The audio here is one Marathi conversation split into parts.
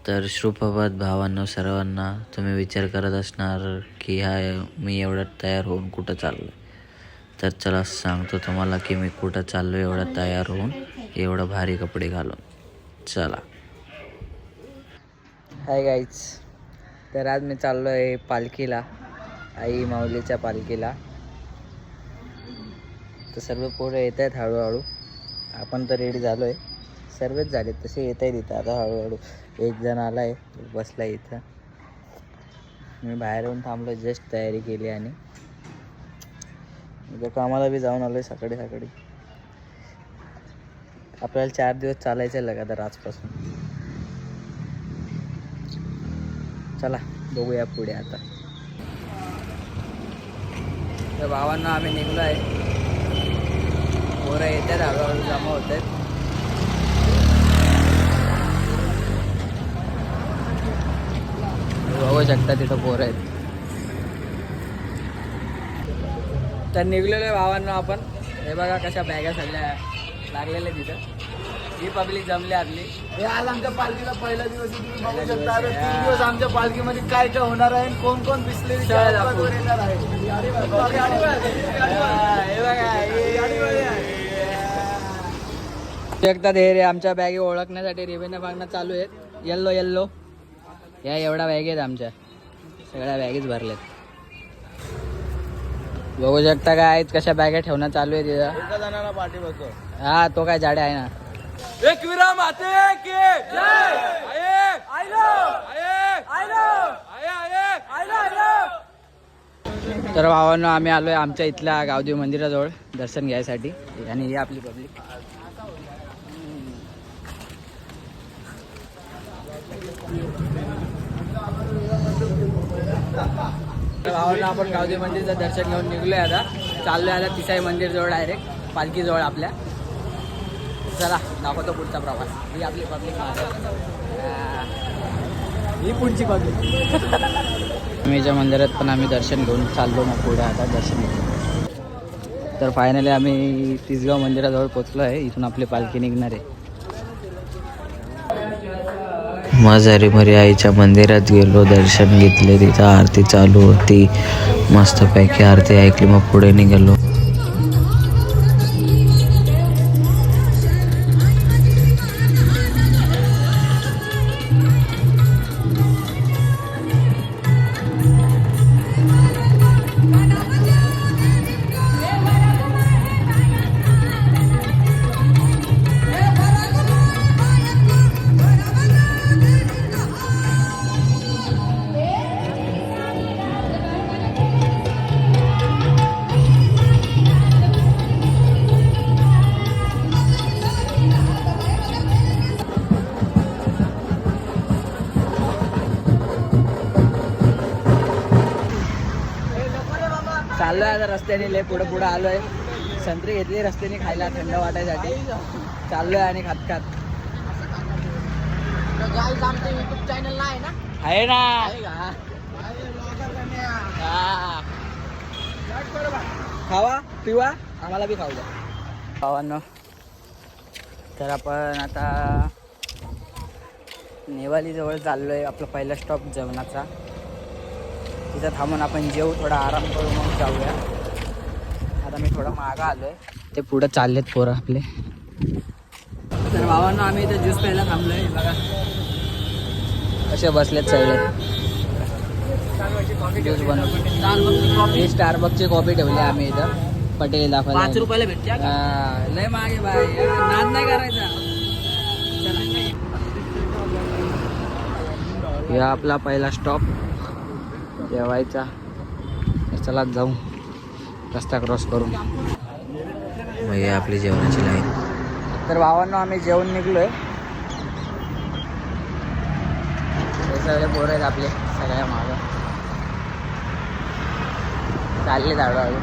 तर सुप्रभात भावांनो सर्वांना. तुम्ही विचार करत असणार की मी एवढं तयार होऊन कुठं चाललो. तर चला सांगतो तुम्हाला की मी कुठं चाललो एवढं तयार होऊन, एवढं भारी कपडे घालून. चला. हाय गाईज, तर आज मी चाललो आहे पालखीला, आई माऊलीच्या पालखीला. तर सर्व पोरं येत आहेत हळूहळू. आपण तर रेडी झालो आहे, सर्वच झाले तसे येत आहेत इथं आता हळूहळू. एक जण आला आहे, बसला इथं. मी बाहेर येऊन थांबलो, जस्ट तयारी केली आणि उद्या कामाला बी जाऊन आलो आहे सकाळी. आपल्याला 4 दिवस चालायचं आहे लगातार आजपासून. चला बघूया पुढे आता. तर भावांना आम्ही निघलो आहे, पोरं येतात हळूहळू जमा होत आहेत. बघू शकता तिथं पोरं आहेत. तर निघलेलो आहे भावांना आपण. हे बघा कशा बॅगा सगळ्या लागलेल्या तिथं. ही पब्लिक जमली आपली. हे आज आमच्या पालखीला पहिला दिवस आहे. तुम्ही बघू शकता आता 3 दिवस आमच्या पालखीमध्ये काय काय होणार आहे, कोण कोण बिसलेली येणार आहे. हे बघा एकदा हे रे आमच्या बॅगी ओळखण्यासाठी रिबेने मागणं चालू आहेत. येल्लो या एवढ्या बॅग आहेत आमच्या, सगळ्या बॅगीच भरल्यात. बघू शकता काय कशा बॅगा ठेवणं चालू आहे तिथं. एका जणाला पाठी बसतो. हा तो काय जाडे आहे ना. एकविरा माते की जय. तर भावांनो आम्ही आलोय आमच्या इथल्या गावदेवी मंदिराजवळ दर्शन घ्यायसाठी. आणि ही आपली पब्लिक. तर भावांनो आपण गावदेवी मंदिरचं दर्शन घेऊन निघलोय. आता चाललोय आता तिसाई मंदिर जवळ, डायरेक्ट पालखीजवळ आपल्या. चला दाखवतो पुढचा प्रवास. ही आपली पब्लिक, ही पुढची पब्लिक. मीच्या मंदिरात पण आम्ही दर्शन घेऊन चाललो मग पुढे आता दर्शन घेऊन. तर फायनली आम्ही तिसगाव मंदिराजवळ पोचलो आहे. इथून आपली पालखी निघणार आहे. माझारी मरी आईच्या मंदिरात गेलो, दर्शन घेतले. तिथं आरती चालू होती, मस्तपैकी आरती ऐकली. मग पुढे निघालो. चाललोय आता रस्त्याने, लय पुढे आलोय. संत्री घेतली रस्त्याने खायला थंड वाटायसाठी. चाललोय आणि खात आमचं युट्यूब चॅनल आहे ना. हा. खावा पिवा, आम्हाला बी खाऊ द्या भावांनो. तर आपण आता नेवाली जवळ चाललोय. आपला पहिला स्टॉप जेवणाचा. तिथं थांबून आपण जेवू, थोडा आराम करू, मग जाऊया. आता मी थोडा मागं आलोय, ते पुढं चाललेत पोरं आपले. तर भावांना आम्ही इथं ज्यूस प्यायला थांबलोय. बघा कसे बसलेत सगळे. ज्यूस बनवतो. स्टारबक्सची कॉफी ठेवली आम्ही इथं पटेल दाखवायला. 5 रुपयाला भेटते. लय मागे बाय, नाद नाही करायचा. या आपला पहिला स्टॉप जेवायचा. चला जाऊ रस्ता क्रॉस करून. मग ही आपली जेवणाची लाईन. तर भावांनो आम्ही जेवण निघलोय. हे सगळे पोरं आहेत आपले, सगळ्या मागं चालले हळूहळू.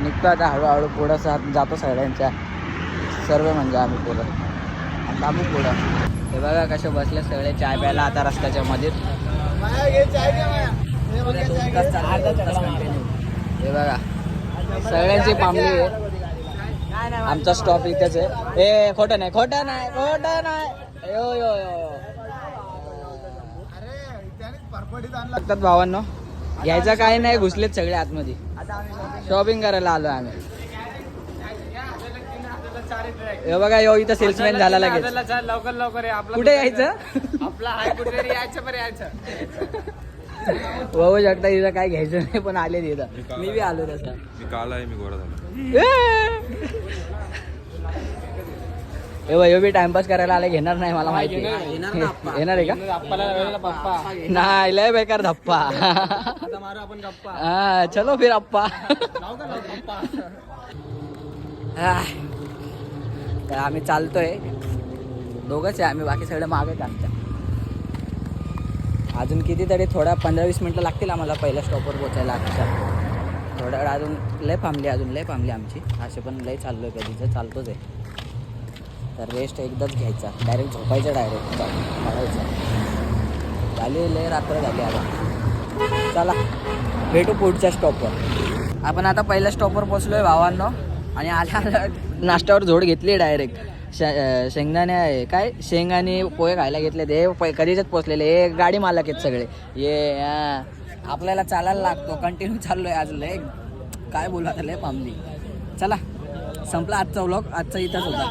निघतो आता हळूहळू पुढं जातो सगळ्यांच्या, सर्व म्हणजे आम्ही पोरं थांबू पुढं. हे बघा कसे बसले सगळे चाय प्यायला आता रस्त्याच्या मध्ये. हे बघा सगळ्यांची पामली आहे. आमचा स्टॉप इथेच आहे. ए खोटं नाही. अरे त्यानेच फरफडीत आणला. लागतात भावांनो, घ्यायचं काही नाही, घुसलेत सगळे आतमध्ये. शॉपिंग करायला आलो आम्ही. हे बघा, यो इथं सेल्समॅन झाला लगेच. लवकर लवकर कुठे यायचं? आपला हाय कुठे यायचं बरं यायचं. बघू शकता इथं काय घ्यायचं नाही, पण आले तिथं. मी बी आलो तसं. मी काला आहे, मी गोरा झालो. हे बी टाइमपास करायला आले, घेणार नाही मला माहिती. येणार आहे का? नाही, लय बेकार धप्पा. मारू आपण गप्पा. हा, चलो फिर अप्पा. तर आम्ही चालतोय, दोघंच आहे आम्ही, बाकी सगळे मागेच आमच्या. अजून कितीतरी थोडा 15-20 मिनटं लागतील आम्हाला पहिल्या स्टॉपवर पोचायला. अक्षा थोड्या वेळ अजून लय थांबली आमची. असे पण लय चाललोय, कधीचं चालतोच आहे. तर रेस्ट एकदाच घ्यायचा, डायरेक्ट झोपायचं, डायरेक्ट काढायचं. झाली लय रात्र झाली आता. चला भेटू पुढच्या स्टॉपवर. आपण आता पहिल्या स्टॉपवर पोचलोय भावांनो. आणि आल्या नाश्त्यावर झोड घेतली डायरेक्ट. शेंगदाणे आहे काय, शेंग आणि पोहे खायला घेतले. ते कधीच पोचलेले. हे गाडी मालक आहेत सगळे. ये आपल्याला चालायला लागतो, कंटिन्यू चाललोय आज. लय काय बोलू आता, लय पामली. चला संपला आजचा व्लॉग. आजचा इथंच होता.